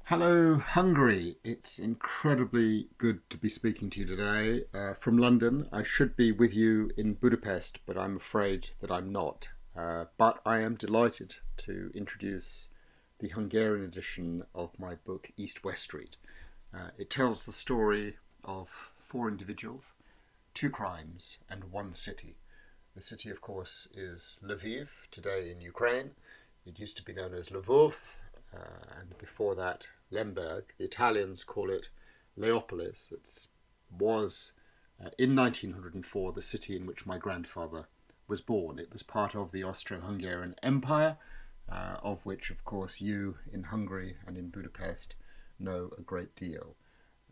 Hello, Hungary. It's incredibly good to be speaking to you today from London. I should be with you in Budapest, but I'm afraid that I'm not. But I am delighted to introduce the Hungarian edition of my book, East West Street. It tells the story of four individuals, two crimes, and one city. The city, of course, is Lviv, today in Ukraine. It used to be known as Lvov, and before that, Lemberg. The Italians call it Leopolis. It was, in 1904, the city in which my grandfather was born. It was part of the Austro-Hungarian Empire, of which, of course, you in Hungary and in Budapest know a great deal.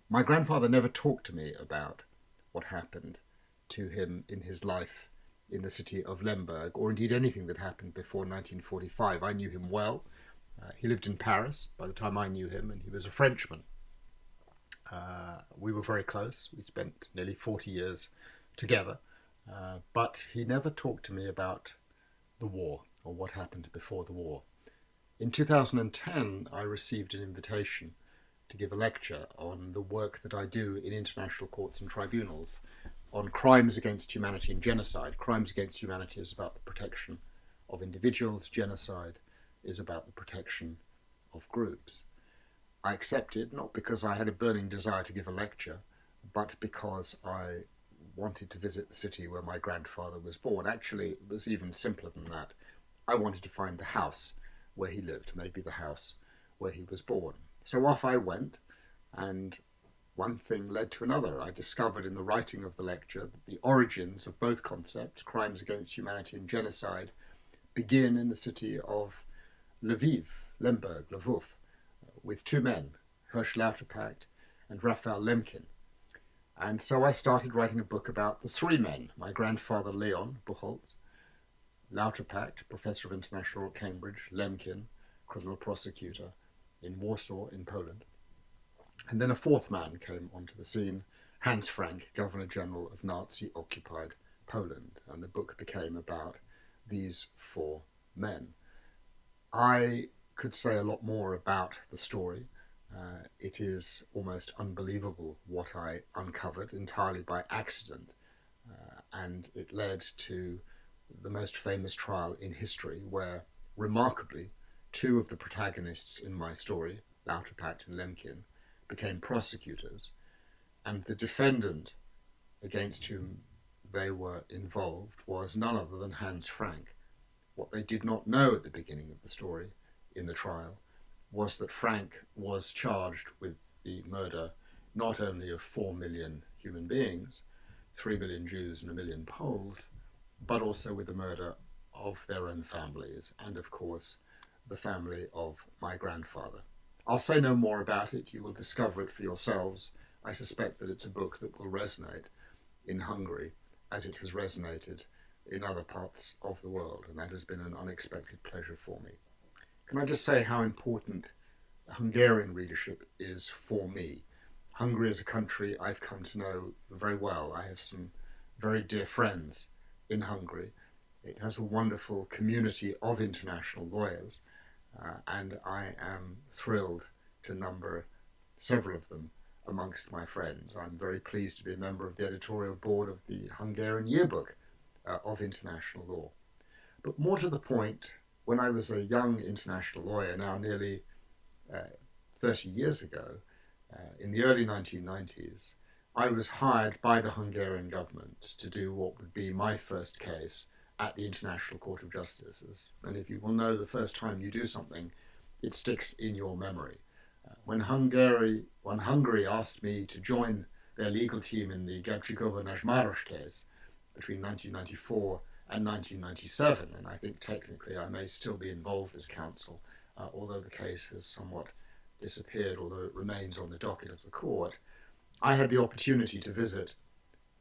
My grandfather never talked to me about what happened to him in his life in the city of Lemberg, or indeed anything that happened before 1945. I knew him well. He lived in Paris by the time I knew him, and he was a Frenchman. We were very close. We spent nearly 40 years together, but he never talked to me about the war or what happened before the war. In 2010, I received an invitation to give a lecture on the work that I do in international courts and tribunals on crimes against humanity and genocide. Crimes against humanity is about the protection of individuals. Genocide is about the protection of groups. I accepted, not because I had a burning desire to give a lecture, but because I wanted to visit the city where my grandfather was born. Actually, it was even simpler than that. I wanted to find the house where he lived, maybe the house where he was born. So off I went, and one thing led to another. I discovered in the writing of the lecture that the origins of both concepts, crimes against humanity and genocide, begin in the city of Lviv, Lemberg, Lvov, with two men, Hirsch Lauterpacht and Raphael Lemkin. And so I started writing a book about the three men, my grandfather Leon Buchholz, Lauterpacht, professor of international law at Cambridge, Lemkin, criminal prosecutor in Warsaw in Poland. And then a fourth man came onto the scene, Hans Frank, Governor General of Nazi-occupied Poland. And the book became about these four men. I could say a lot more about the story. It is almost unbelievable what I uncovered entirely by accident. And it led to the most famous trial in history, where, remarkably, two of the protagonists in my story, Lauterpacht and Lemkin, became prosecutors, and the defendant against whom they were involved was none other than Hans Frank. What they did not know at the beginning of the story, in the trial, was that Frank was charged with the murder not only of 4 million human beings, 3 million Jews and a million Poles, but also with the murder of their own families and, of course, the family of my grandfather. I'll say no more about it. You will discover it for yourselves. I suspect that it's a book that will resonate in Hungary as it has resonated in other parts of the world, and that has been an unexpected pleasure for me. Can I just say how important Hungarian readership is for me? Hungary is a country I've come to know very well. I have some very dear friends in Hungary. It has a wonderful community of international lawyers, and I am thrilled to number several of them amongst my friends. I'm very pleased to be a member of the editorial board of the Hungarian Yearbook of International Law. But more to the point, when I was a young international lawyer, now nearly 30 years ago, in the early 1990s, I was hired by the Hungarian government to do what would be my first case at the International Court of Justice. As many of you will know, the first time you do something, it sticks in your memory. When Hungary asked me to join their legal team in the Gabčíkova-Nagymaros case between 1994 and 1997, and I think technically I may still be involved as counsel, although the case has somewhat disappeared, although it remains on the docket of the court, I had the opportunity to visit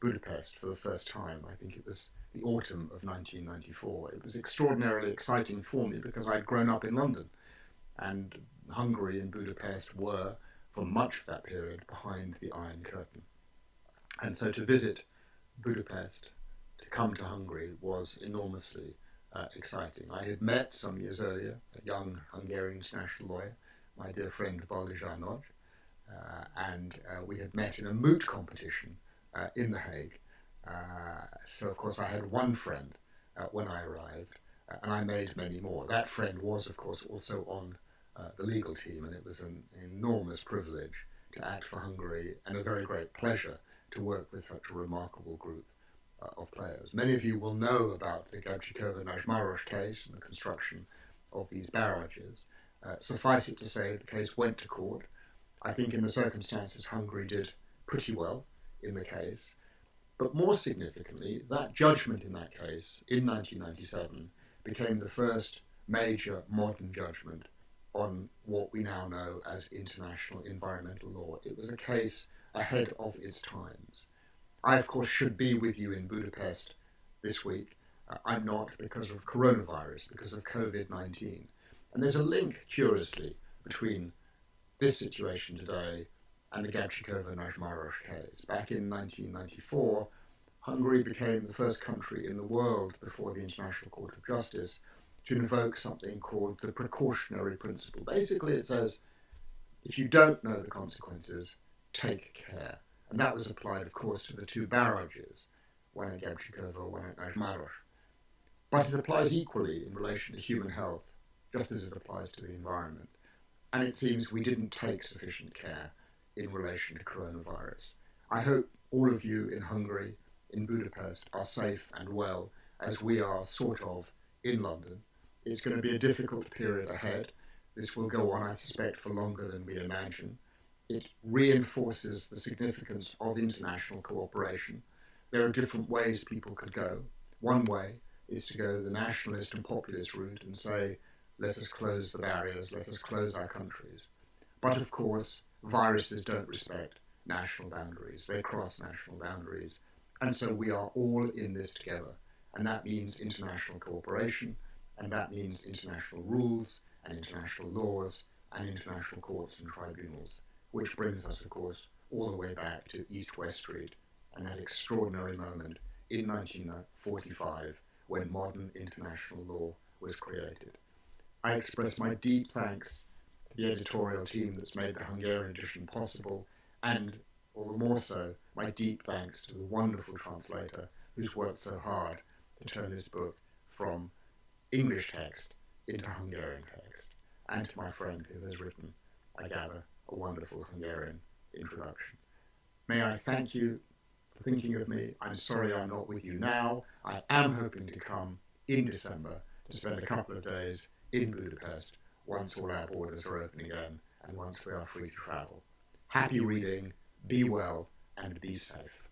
Budapest for the first time. I think it was the autumn of 1994. It was extraordinarily exciting for me because I'd grown up in London, and Hungary and Budapest were, for much of that period, behind the Iron Curtain. And so to visit Budapest, to come to Hungary, was enormously exciting. I had met some years earlier a young Hungarian international lawyer, my dear friend Bolly, and we had met in a moot competition in The Hague. So, of course, I had one friend when I arrived, and I made many more. That friend was, of course, also on the legal team, and it was an enormous privilege to act for Hungary and a very great pleasure to work with such a remarkable group of players. Many of you will know about the Gabčíkovo-Nagymaros case and the construction of these barrages. Suffice it to say, the case went to court. I think in the circumstances, Hungary did pretty well in the case. But more significantly, that judgment in that case in 1997 became the first major modern judgment on what we now know as international environmental law. It was a case ahead of its times. I, of course, should be with you in Budapest this week. I'm not because of coronavirus, because of COVID-19. And there's a link, curiously, between this situation today and the Gabčíkovo-Nagymaros case. Back in 1994, Hungary became the first country in the world before the International Court of Justice to invoke something called the precautionary principle. Basically, it says, if you don't know the consequences, take care. And that was applied, of course, to the two barrages, one at Gabčíkovo, one at Nagymaros. But it applies equally in relation to human health, just as it applies to the environment. And it seems we didn't take sufficient care in relation to coronavirus. I hope all of you in Hungary, in Budapest, are safe and well, as we are sort of in London. It's going to be a difficult period ahead. This will go on, I suspect, for longer than we imagine. It reinforces the significance of international cooperation. There are different ways people could go. One way is to go the nationalist and populist route and say, let us close the barriers, let us close our countries. But of course, viruses don't respect national boundaries. They cross national boundaries. And so we are all in this together. And that means international cooperation, and that means international rules and international laws and international courts and tribunals, which brings us, of course, all the way back to East-West Street and that extraordinary moment in 1945 when modern international law was created. I express my deep thanks to the editorial team that's made the Hungarian edition possible, and all the more so, my deep thanks to the wonderful translator who's worked so hard to turn this book from English text into Hungarian text, and to my friend who has written, I gather, a wonderful Hungarian introduction. May I thank you for thinking of me. I'm sorry I'm not with you now. I am hoping to come in December to spend a couple of days in Budapest once all our borders are open again and once we are free to travel. Happy reading, be well, and be safe.